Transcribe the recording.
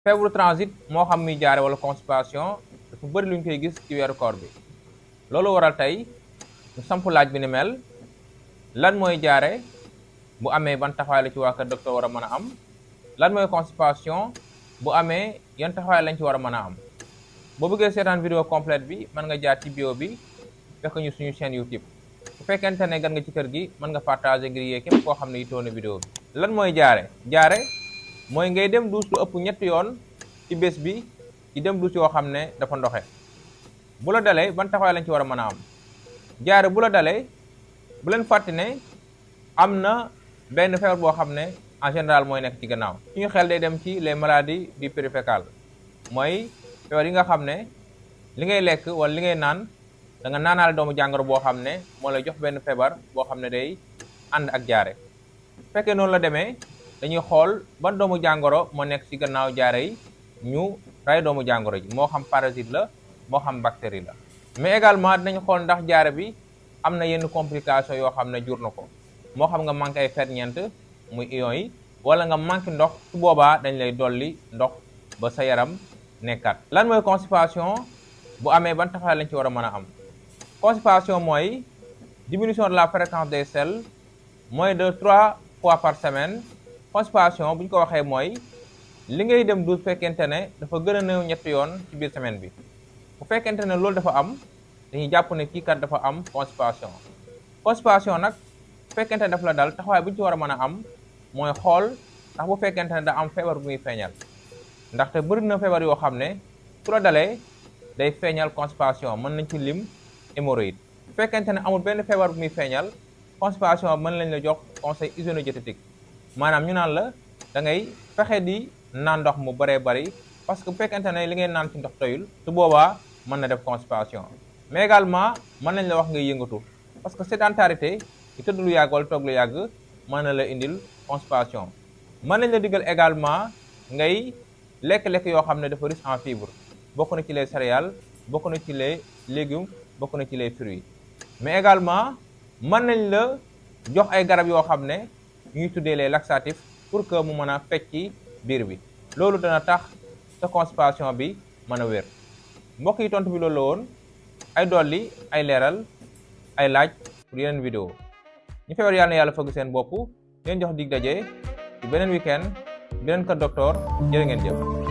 feebaru transit moo xam muy jaare wala constipation dafa bëri luñ koy gis ci weeru koor bi loolu waral tey ñu samp laaj bi ni mel lan mooy jaare bu amee ban taxawaay la ci waa kër docteur war a mën a am lan mooy constipation bu amee yan taxawaay lañ ci war a mën a am boo bëggee seetaan vidéo complète bi mën nga jaar ci bio bi fekk ñu suñu chaîne YouTube bu fekkente ne gan nga ci kër gi mën nga partager ngir yee képp koo xam ne yitoo na vidéo bi lan mooy jaare mooy ngay dem duus lu ëpp ñetti yoon ci bés bi ci dem duus yoo xam ne dafa ndoxe bu la dalee ban taxawaay lañ ci war a mën a am jaare bu la dalee bu leen fàtte ne am na benn feebar boo xam ne en général mooy nekk ci gannaaw suñu xel day dem ci les maladies du périphérique mooy feebar yi nga xam ne li ngay lekk wala li ngay naan da nga naanaale doomu jàngoro boo xam ne moo lay jox benn feebar boo xam ne day ànd ak jaare fekkee noonu la demee dañuy xool ban doomu jàngoro moo nekk ci gannaaw jaare yi ñu ray doomu jàngoro ji moo xam parasite la moo xam bactérie la mais également dinañ xool ndax jaare bi am na yenn complication yoo xam ne jur na ko moo xam nga manqué ay ferñeent muy ion yi wala nga manqué ndox su boobaa dañ lay dolli ndox ba sa yaram nekkat lan mooy constipation bu amee ban taxawaay lañ ci war a mën a am constipation mooy diminution de la fréquence des selles moins de 3 fois par semaine constipation bu ñu ko waxee mooy li ngay dem du fekkente ne dafa gën a néew ñetti yoon ci biir semaine bi bu fekkente ne loolu dafa am dañuy jàpp ne kii kat dafa am constipation nag bu fekkente ne daf la dal taxawaay bu ñu ci war a mën a am mooy xool ndax bu fekkente ne da am feebar bu muy feeñal ndaxte bëri na feebar yoo xam ne su la dalee day feeñal constipation mën nañ ci lim hémorroïde bu fekkente ne amul benn feebar bu muy feeñal constipation mën lañ la jox conseil hygiéno-diététique maanaam ñu naan la da ngay fexe di naan ndox mu bëree bëri parce que bu fekkente ne li ngay naan ci ndox doyul su boobaa mën na def constipation mais également mën nañ la wax ngay yëngatu parce que sédentarité di tëdd lu yàgg wala toog lu yàgg mën na la indil constipation mën nañ la digal également ngay lekk-lekk yoo xam ne dafa riche en fibre bokk na ci les céréales bokk na ci les légumes bokk na ci les fruits mais également mën nañ la jox ay garab yoo xam ne ñuy tuddee les laxatifs pour que mu mën a fecci biir bi loolu dana tax sa constipation bi mën a wér mbokk yi tontu bi loolu la woon ay dolli ay leeral ay laaj pour yeneen vidéo ñu feebar yàlla na yàlla fëgg seen bopp leen jox dig daje ci beneen week-end beneen kër docteur jërë ngeen jëf